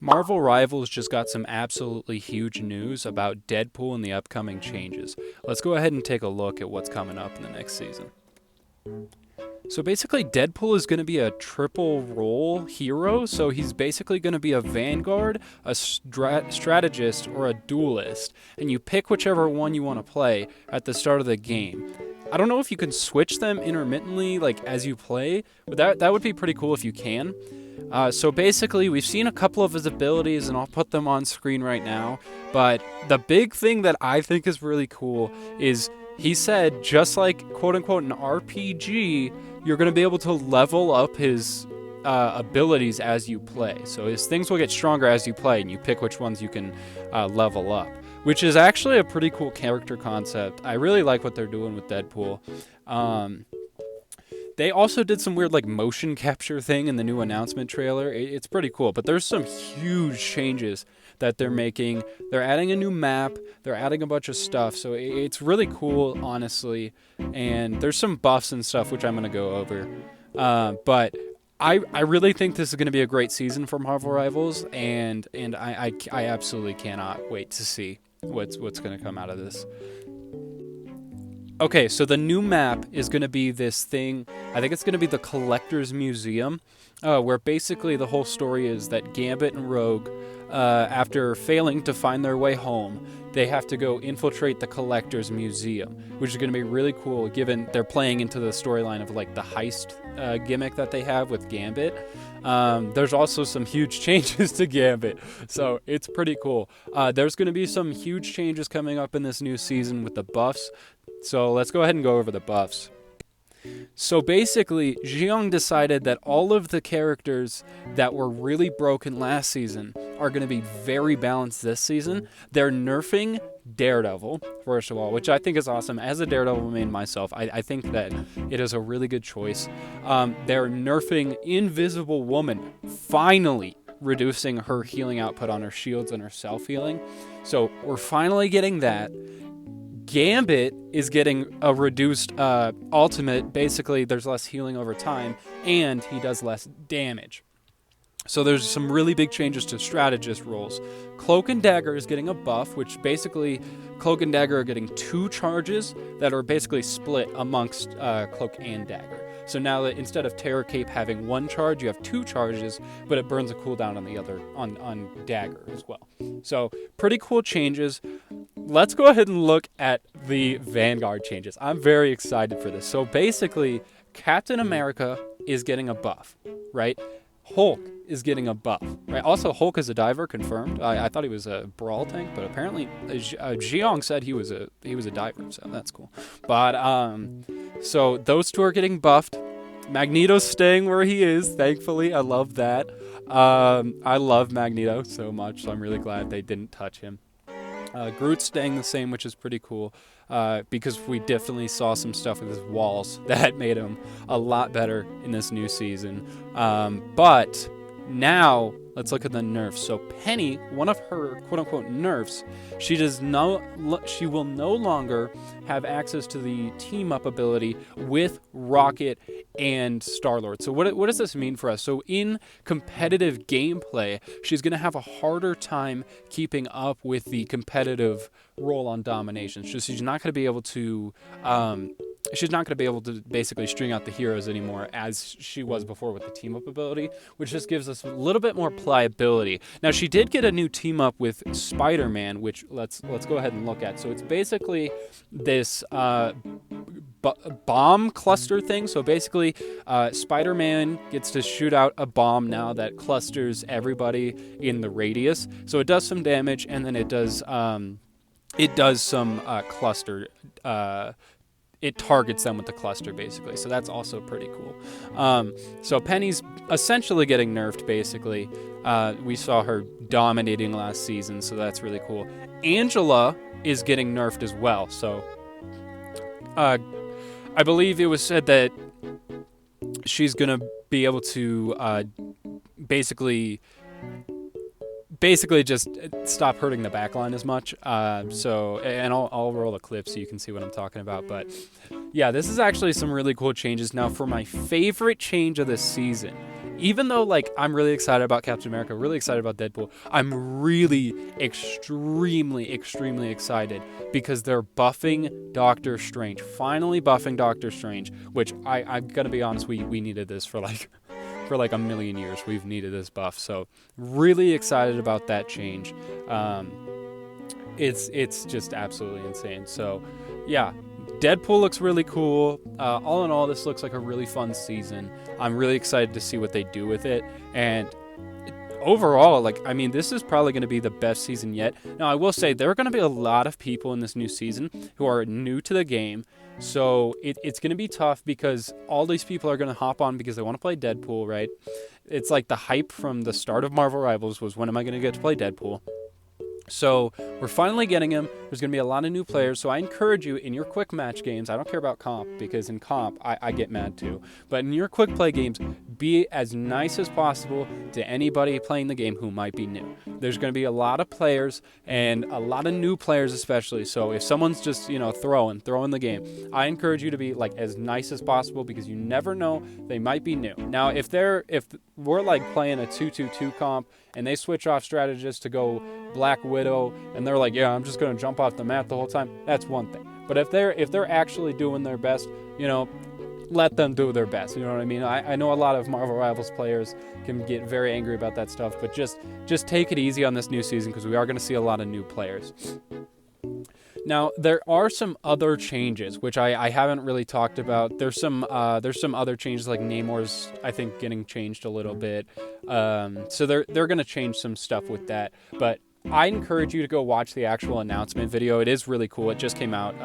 Marvel Rivals just got some absolutely huge news about Deadpool and the upcoming changes. Let's go ahead and take a look at what's coming up in the next season. So basically, Deadpool is going to be a triple role hero. So he's basically going to be a vanguard, a strategist, or a duelist. And you pick whichever one you want to play at the start of the game. I don't know if you can switch them intermittently, like as you play, but that would be pretty cool if you can. So basically, we've seen a couple of his abilities, and I'll put them on screen right now. But the big thing that I think is really cool is he said, just like quote-unquote an RPG, you're going to be able to level up his abilities as you play. So his things will get stronger as you play, and you pick which ones you can level up, which is actually a pretty cool character concept. I really like what they're doing with Deadpool. They also did some weird like motion capture thing in the new announcement trailer. It's pretty cool, but there's some huge changes that they're making. They're adding a new map. They're adding a bunch of stuff. So it's really cool, honestly. And there's some buffs and stuff, which I'm going to go over. But I really think this is going to be a great season for Marvel Rivals. And I absolutely cannot wait to see what's going to come out of this. Okay, so the new map is going to be this thing. I think it's going to be the Collector's Museum, where basically the whole story is that Gambit and Rogue, after failing to find their way home, they have to go infiltrate the Collector's Museum, which is going to be really cool given they're playing into the storyline of like the heist gimmick that they have with Gambit. There's also some huge changes to Gambit, so it's pretty cool. There's going to be some huge changes coming up in this new season with the buffs. So let's go ahead and go over the buffs. So basically, Jeong decided that all of the characters that were really broken last season are going to be very balanced this season. They're nerfing Daredevil, first of all, which I think is awesome. As a Daredevil main myself, I think that it is a really good choice. They're nerfing Invisible Woman, finally reducing her healing output on her shields and her self-healing. So we're finally getting that. Gambit is getting a reduced ultimate. Basically, there's less healing over time, and he does less damage. So there's some really big changes to strategist roles. Cloak and Dagger is getting a buff, which basically Cloak and Dagger are getting 2 charges that are basically split amongst Cloak and Dagger. So now that instead of Terror Cape having 1 charge, you have 2 charges, but it burns a cooldown on the other on Dagger as well. So pretty cool changes. Let's go ahead and look at the Vanguard changes. I'm very excited for this. So basically, Captain America is getting a buff, right? Hulk is getting a buff, right? Also, Hulk is a diver, confirmed. I thought he was a brawl tank, but apparently Jeong said he was a diver, so that's cool. But so those 2 are getting buffed. Magneto's staying where he is, thankfully. I love that. I love Magneto so much, so I'm really glad they didn't touch him. Groot's staying the same, which is pretty cool, because we definitely saw some stuff with his walls that made him a lot better in this new season. But now let's look at the nerfs. So Penny, one of her quote-unquote nerfs, she will no longer have access to the team-up ability with Rocket and Star-Lord. So what does this mean for us? So in competitive gameplay, she's going to have a harder time keeping up with the competitive role on domination. So she's not going to be able to basically string out the heroes anymore as she was before with the team-up ability, which just gives us a little bit more pliability. Now, she did get a new team-up with Spider-Man, which let's go ahead and look at. So it's basically this bomb cluster thing. So basically, Spider-Man gets to shoot out a bomb now that clusters everybody in the radius. So it does some damage, and then it does some cluster. It targets them with the cluster, basically. So that's also pretty cool. So Penny's essentially getting nerfed, basically. We saw her dominating last season, so that's really cool. Angela is getting nerfed as well. So I believe it was said that she's going to be able to basically just stop hurting the backline as much. And I'll roll a clip so you can see what I'm talking about. But yeah, this is actually some really cool changes. Now, for my favorite change of this season even though like I'm really excited about Captain America, really excited about Deadpool, I'm really extremely excited because they're buffing Doctor Strange, finally buffing Doctor Strange, which I'm gonna be honest, we needed this for like a million years. We've needed this buff, so really excited about that change. It's just absolutely insane. So yeah, Deadpool looks really cool. All in all, this looks like a really fun season. I'm really excited to see what they do with it. And overall, like, I mean, this is probably going to be the best season yet. Now, I will say there are going to be a lot of people in this new season who are new to the game. So it's going to be tough because all these people are going to hop on because they want to play Deadpool, right? It's like the hype from the start of Marvel Rivals was, when am I going to get to play Deadpool? So we're finally getting him. There's going to be a lot of new players. So I encourage you in your quick match games, I don't care about comp because in comp I get mad too, but in your quick play games, be as nice as possible to anybody playing the game who might be new. There's going to be a lot of players and a lot of new players especially. So if someone's just, throwing the game, I encourage you to be like as nice as possible because you never know, they might be new. Now, if we're like playing a 2-2-2 comp and they switch off strategists to go Black Widow and they're like, yeah, I'm just going to jump off the map the whole time, that's one thing. But if they're actually doing their best, let them do their best. You know what I mean? I know a lot of Marvel Rivals players can get very angry about that stuff, but just take it easy on this new season because we are going to see a lot of new players. Now, there are some other changes, which I haven't really talked about. There's some other changes, like Namor's, I think, getting changed a little bit. So they're going to change some stuff with that. But I encourage you to go watch the actual announcement video. It is really cool. It just came out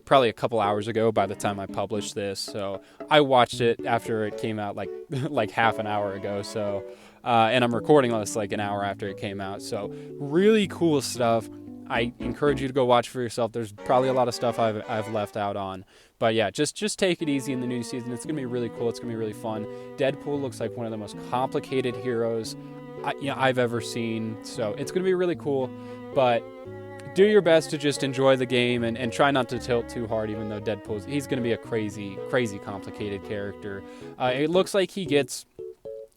probably a couple hours ago by the time I published this. So I watched it after it came out like half an hour ago. So and I'm recording this like an hour after it came out. So really cool stuff. I encourage you to go watch for yourself. There's probably a lot of stuff I've left out on. But yeah, just take it easy in the new season. It's going to be really cool. It's going to be really fun. Deadpool looks like one of the most complicated heroes I've ever seen. So it's going to be really cool. But do your best to just enjoy the game and try not to tilt too hard, even though he's going to be a crazy complicated character. It looks like he gets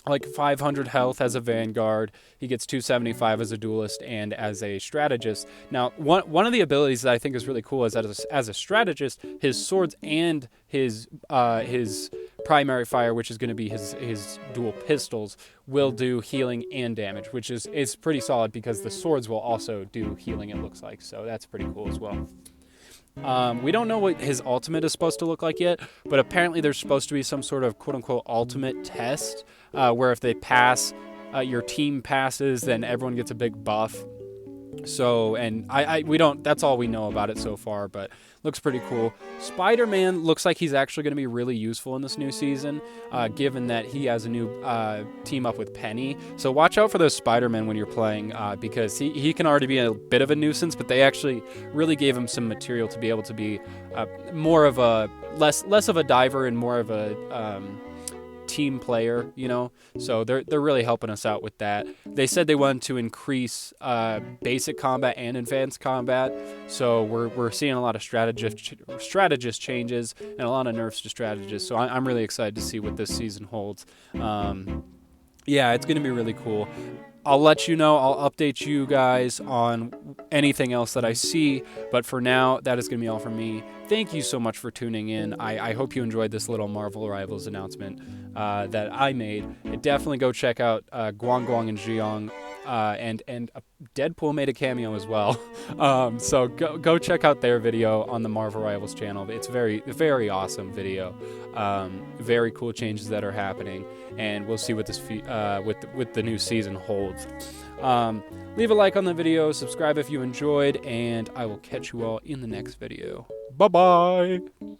like 500 health as a Vanguard. He gets 275 as a duelist and as a strategist. Now, one of the abilities that I think is really cool is that as a strategist, his swords and his primary fire, which is going to be his dual pistols, will do healing and damage, which is pretty solid because the swords will also do healing, it looks like. So that's pretty cool as well. We don't know what his ultimate is supposed to look like yet, but apparently there's supposed to be some sort of quote-unquote ultimate test where if they pass, your team passes, then everyone gets a big buff. So, and we don't, that's all we know about it so far, but looks pretty cool. Spider-Man looks like he's actually going to be really useful in this new season, given that he has a new team up with Penny. So watch out for those Spider-Man when you're playing, because he can already be a bit of a nuisance, but they actually really gave him some material to be able to be more of a, less of a diver and more of a team player, so they're really helping us out with that. They said they wanted to increase basic combat and advanced combat, so we're seeing a lot of strategist changes and a lot of nerfs to strategists, so I'm really excited to see what this season holds. Yeah, it's going to be really cool. I'll let you know. I'll update you guys on anything else that I see. But for now, that is going to be all from me. Thank you so much for tuning in. I hope you enjoyed this little Marvel Rivals announcement that I made. Definitely go check out Guang Guang and Jiang. And Deadpool made a cameo as well. So go check out their video on the Marvel Rivals channel. It's very, very awesome video. Very cool changes that are happening, and we'll see what this with the new season holds. Leave a like on the video, subscribe if you enjoyed, and I will catch you all in the next video. Bye bye.